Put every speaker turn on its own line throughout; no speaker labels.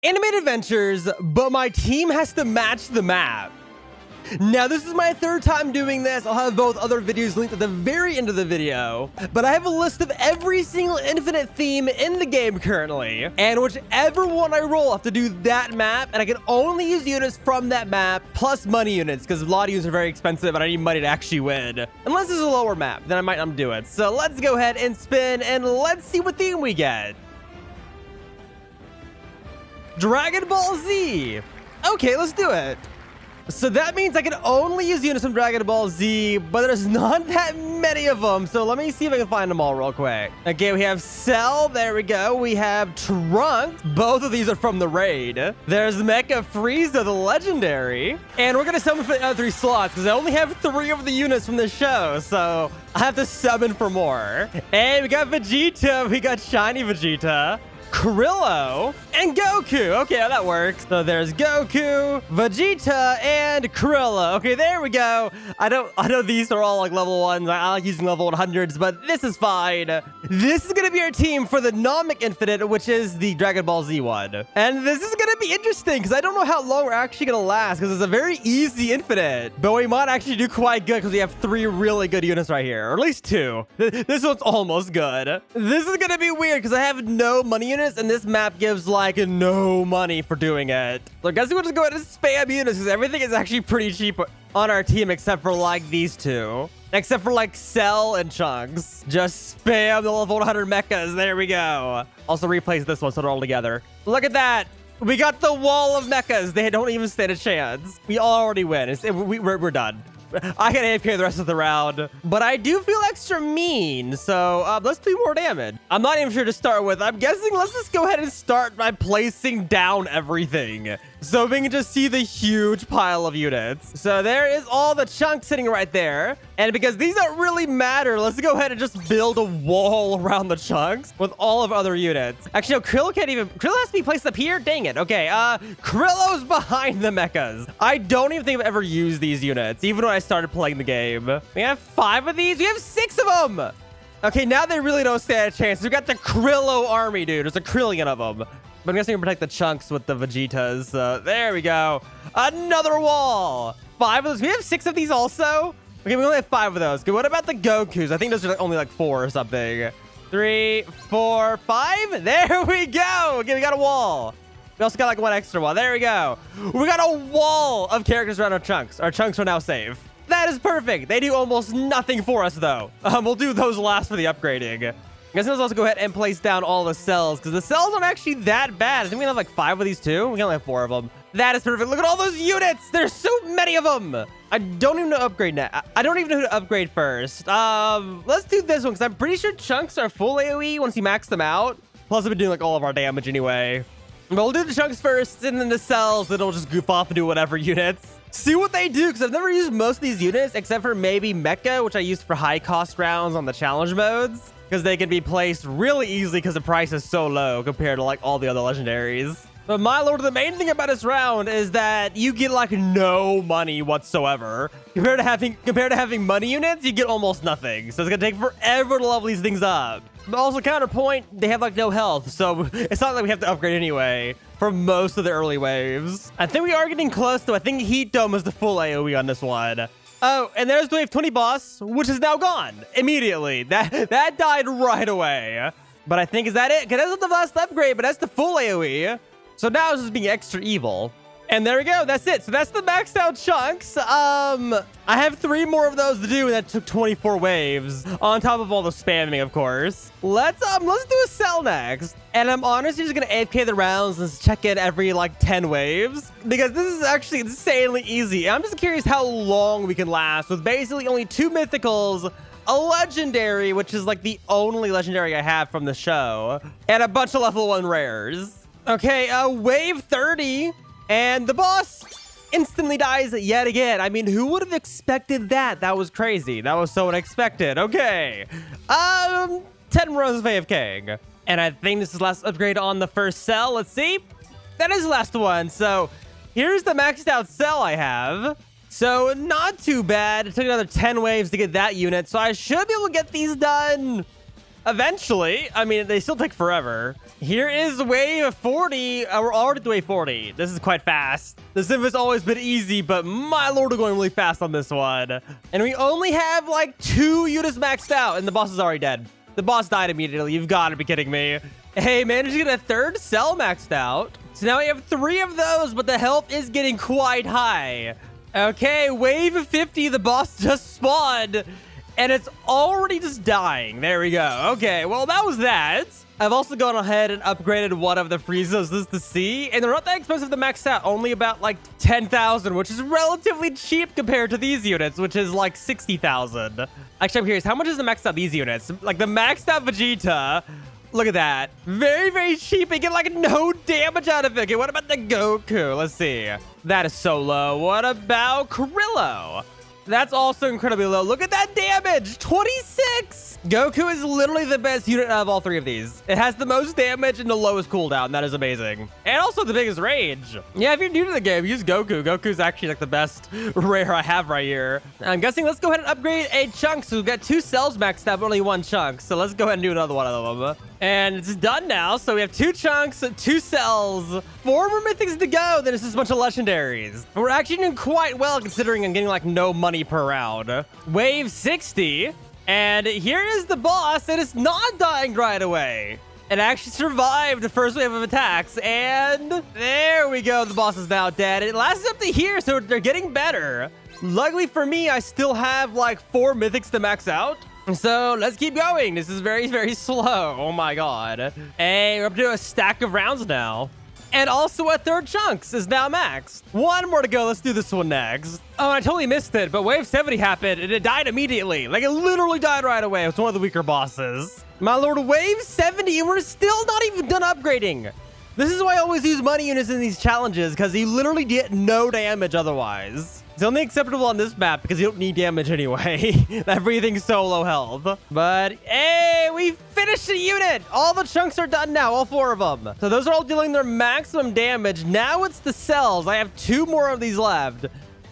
Animated adventures, but my team has to match the map. Now, this is my third time doing this. I'll have both other videos linked at the very end of the video, but I have a list of every single infinite theme in the game currently, and whichever one I roll, I have to do that map, and I can only use units from that map plus money units, because a lot of units are very expensive, and I need money to actually win. Unless it's a lower map, then I might not do it. So let's go ahead and spin, and let's see what theme we get. Dragon Ball Z. Okay, let's do it. So that means I can only use units from Dragon Ball Z, but there's not that many of them. So let me see if I can find them all real quick. Okay, we have Cell. There we go. We have Trunks. Both of these are from the raid. There's Mecha Frieza, the legendary. And we're going to summon for the other 3 slots because I only have 3 of the units from the show. So I have to summon for more. And we got Vegeta. We got Shiny Vegeta. Krillo and Goku. Okay, that works. So there's Goku, Vegeta, and Krillo. Okay, there we go. I know these are all like level 1s. I like using level 100s, but this is fine. This is gonna be our team for the Namek Infinite, which is the Dragon Ball Z one. And this is gonna be interesting because I don't know how long we're actually gonna last because it's a very easy infinite. But we might actually do quite good because we have 3 really good units right here, or at least 2. This one's almost good. This is gonna be weird because I have no money units. And this map gives like no money for doing it. So I guess we'll just go ahead and spam units because everything is actually pretty cheap on our team except for like these 2. Except for like Cell and Chunks. Just spam the level 100 mechas. There we go. Also replace this one so they're all together. Look at that. We got the wall of mechas. They don't even stand a chance. We already win. We're done. I can AFK the rest of the round, but I do feel extra mean, so let's do more damage. I'm not even sure to start with. I'm guessing let's just go ahead and start by placing down everything so we can just see the huge pile of units. So there is all the chunks sitting right there, and because these don't really matter, let's go ahead and just build a wall around the chunks with all of other units. Actually, no, Krill has to be placed up here. Dang it. Okay, Krillo's behind the mechas. I don't even think I've ever used these units, even when I started playing the game. We have 5 of these. We have 6 of them. Okay, now they really don't stand a chance. We got the Krillo army, dude. There's a trillion of them. But I'm guessing we can protect the chunks with the Vegetas. There we go. Another wall. 5 of those. We have 6 of these also. Okay, we only have 5 of those. Okay, what about the Gokus? I think those are only like 4 or something. 3, 4, 5. There we go. Okay, we got a wall. We also got like 1 extra wall. There we go. We got a wall of characters around our chunks. Our chunks are now safe. That is perfect. They do almost nothing for us, though. We'll do those last for the upgrading. I guess let's also go ahead and place down all the cells, because the cells aren't actually that bad. I think we have like 5 of these, too. We only have 4 of them. That is perfect. Look at all those units. There's so many of them. I don't even know to upgrade now. I don't even know who to upgrade first. Let's do this one, because I'm pretty sure chunks are full AoE once you max them out. Plus, I've been doing like all of our damage anyway. But we'll do the chunks first, and then the cells, then it'll just goof off and do whatever units. See what they do, because I've never used most of these units, except for maybe Mecha, which I used for high-cost rounds on the challenge modes, because they can be placed really easily because the price is so low compared to like all the other legendaries. But my lord, the main thing about this round is that you get like no money whatsoever. Compared to having money units, you get almost nothing. So it's gonna take forever to level these things up. But also counterpoint, they have like no health, so it's not like we have to upgrade anyway for most of the early waves. I think we are getting close, though. I think Heat Dome is the full AoE on this one. Oh, and there's the wave 20 boss, which is now gone immediately. That died right away. But I think, is that it? Because that's not the last upgrade, but that's the full AoE. So now it's just being extra evil. And there we go. That's it. So that's the maxed out chunks. I have 3 more of those to do, and that took 24 waves on top of all the spamming, of course. Let's do a cell next. And I'm honestly just gonna AFK the rounds and check in every like 10 waves because this is actually insanely easy. I'm just curious how long we can last with basically only 2 mythicals, a legendary, which is like the only legendary I have from the show, and a bunch of level 1 rares. Okay, wave 30. And the boss instantly dies yet again. I mean, who would have expected that? That was crazy. That was so unexpected. Okay. 10 runs of AFKing. And I think this is the last upgrade on the first cell. Let's see. That is the last one. So here's the maxed out cell I have. So not too bad. It took another 10 waves to get that unit. So I should be able to get these done Eventually. I mean, they still take forever. Here is wave 40. We're already at wave 40. This is quite fast. The sim has always been easy, but my lord, we're going really fast on this one. And we only have like 2 units maxed out, and the boss is already dead. The boss died immediately. You've got to be kidding me. Hey, managed to get a 3rd cell maxed out. So now we have 3 of those, but the health is getting quite high. Okay, wave 50, the boss just spawned, and it's already just dying. There we go. Okay, well, that was that. I've also gone ahead and upgraded one of the freezes just to see, and they're not that expensive to max out, only about like 10,000, which is relatively cheap compared to these units, which is like 60,000. Actually, I'm curious, how much is the maxed out these units? Like the maxed out Vegeta, look at that. Very, very cheap. You get like no damage out of it. Okay, what about the Goku? Let's see. That is so low. What about Krillo? That's also incredibly low. Look at that damage. 26. Goku is literally the best unit out of all 3 of these. It has the most damage and the lowest cooldown. That is amazing. And also the biggest range. Yeah, if you're new to the game, use Goku. Goku's actually like the best rare I have right here. I'm guessing let's go ahead and upgrade a chunk. So we've got 2 cells maxed out, but only 1 chunk. So let's go ahead and do another one of them. And it's done now. So we have 2 chunks, 2 cells, 4 more mythics to go. Then it's just a bunch of legendaries. And we're actually doing quite well considering I'm getting like no money per round. Wave 60. And here is the boss. It is not dying right away. It actually survived the first wave of attacks. And there we go. The boss is now dead. It lasts up to here, so they're getting better. Luckily for me, I still have like 4 mythics to max out. So let's keep going. This is very, very slow. Oh my god. Hey, we're up to a stack of rounds now. And also a 3rd chunks is now maxed. 1 more to go. Let's do this one next. Oh, I totally missed it, but wave 70 happened and it died immediately. Like it literally died right away. It was one of the weaker bosses. My lord, wave 70 and we're still not even done upgrading. This is why I always use money units in these challenges, because you literally get no damage otherwise. It's only acceptable on this map because you don't need damage anyway. Everything's so low health. But hey, we finished the unit. All the chunks are done now, all 4 of them. So those are all dealing their maximum damage. Now it's the cells. I have 2 more of these left.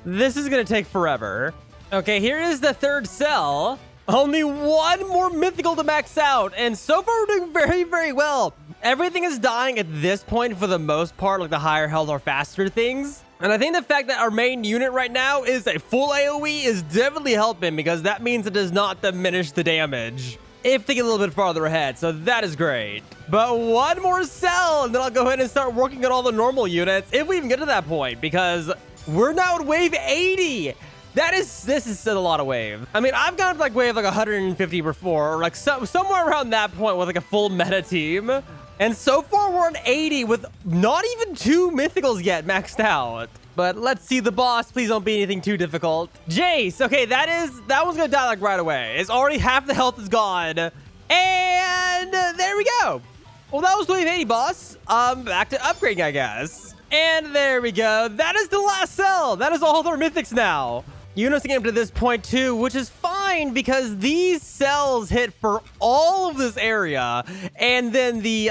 This is going to take forever. Okay, here is the 3rd cell. Only 1 more mythical to max out. And so far, we're doing very, very well. Everything is dying at this point for the most part, like the higher health or faster things. And I think the fact that our main unit right now is a full AoE is definitely helping, because that means it does not diminish the damage if they get a little bit farther ahead. So that is great. But 1 more cell, and then I'll go ahead and start working on all the normal units if we even get to that point, because we're now at wave 80. This is still a lot of wave. I mean, I've gone up like wave like 150 before, or like somewhere around that point with like a full meta team. And so far, we're on 80 with not even 2 mythicals yet maxed out. But let's see the boss. Please don't be anything too difficult. Jace. Okay, that one's gonna die like right away. It's already half the health is gone. And there we go. Well, that was wave 80, boss. Back to upgrading, I guess. And there we go. That is the last cell. That is all their mythics now. Units getting up to this point too, which is fine because these cells hit for all of this area, and then the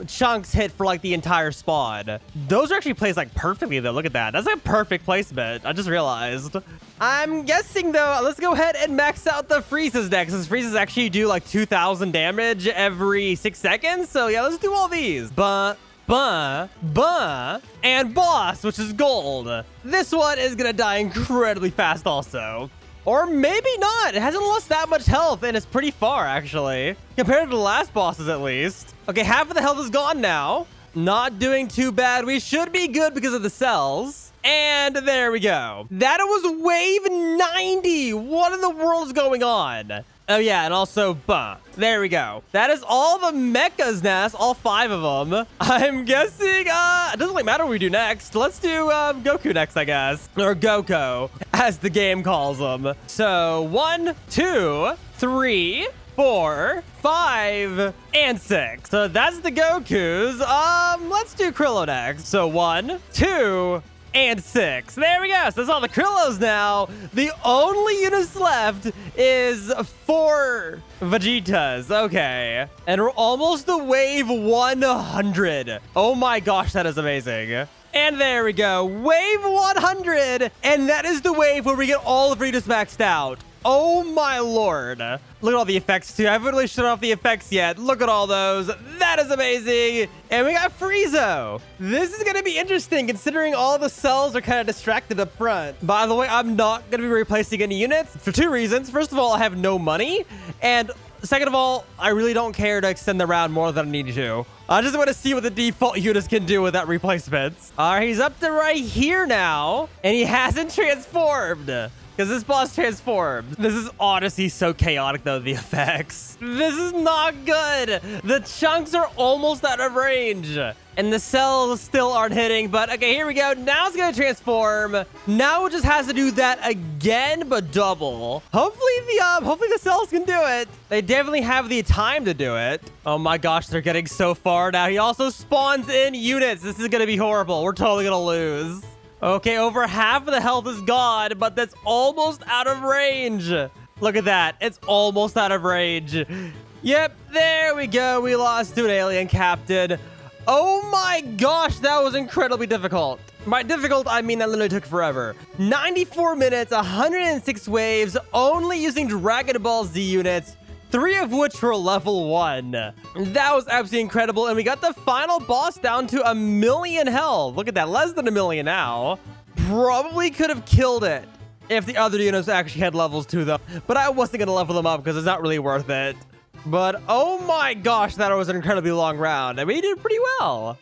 chunks hit for like the entire spawn. Those are actually placed like perfectly though. Look at that. That's like a perfect placement. I just realized. I'm guessing though, let's go ahead and max out the freezes next. Because freezes actually do like 2,000 damage every 6 seconds. So yeah, let's do all these. And boss, which is gold. This one is gonna die incredibly fast also. Or maybe not. It hasn't lost that much health and it's pretty far actually. Compared to the last bosses at least. Okay, half of the health is gone now. Not doing too bad. We should be good because of the cells. And there we go. That was wave 90. What in the world is going on? Oh, yeah, and also, there we go. That is all the mechas now. That's all 5 of them. I'm guessing, it doesn't really matter what we do next. Let's do Goku next, I guess. Or Goko, as the game calls them. So, 1, 2, 3, 4, 5, and 6. So that's the Gokus. Let's do Krillo next. So 1, 2, and 6. There we go. So that's all the Krillos now. The only units left is 4 Vegetas. Okay. And we're almost to wave 100. Oh my gosh, that is amazing. And there we go. Wave 100. And that is the wave where we get all the Vegetas maxed out. Oh my lord. Look at all the effects too. I haven't really shut off the effects yet. Look at all those. That is amazing. And we got Friezo. This is going to be interesting considering all the cells are kind of distracted up front. By the way, I'm not going to be replacing any units for 2 reasons. First of all, I have no money. And second of all, I really don't care to extend the round more than I need to. I just want to see what the default units can do without replacements. All right, he's up to right here now. And he hasn't transformed. Because this boss transforms. This is honestly so chaotic, though, the effects. This is not good. The chunks are almost out of range. And the cells still aren't hitting. But, okay, here we go. Now it's going to transform. Now it just has to do that again, but double. Hopefully the cells can do it. They definitely have the time to do it. Oh, my gosh. They're getting so far now. He also spawns in units. This is going to be horrible. We're totally going to lose. Okay, over half of the health is gone, but that's almost out of range. Look at that. It's almost out of range. Yep, there we go. We lost to an alien captain. Oh my gosh, that was incredibly difficult. By difficult, I mean that literally took forever. 94 minutes, 106 waves, only using Dragon Ball Z units. 3 of which were level 1. That was absolutely incredible. And we got the final boss down to 1,000,000 health. Look at that. Less than 1,000,000 now. Probably could have killed it if the other units actually had levels to them. But I wasn't going to level them up because it's not really worth it. But oh my gosh, that was an incredibly long round. I mean, he did pretty well.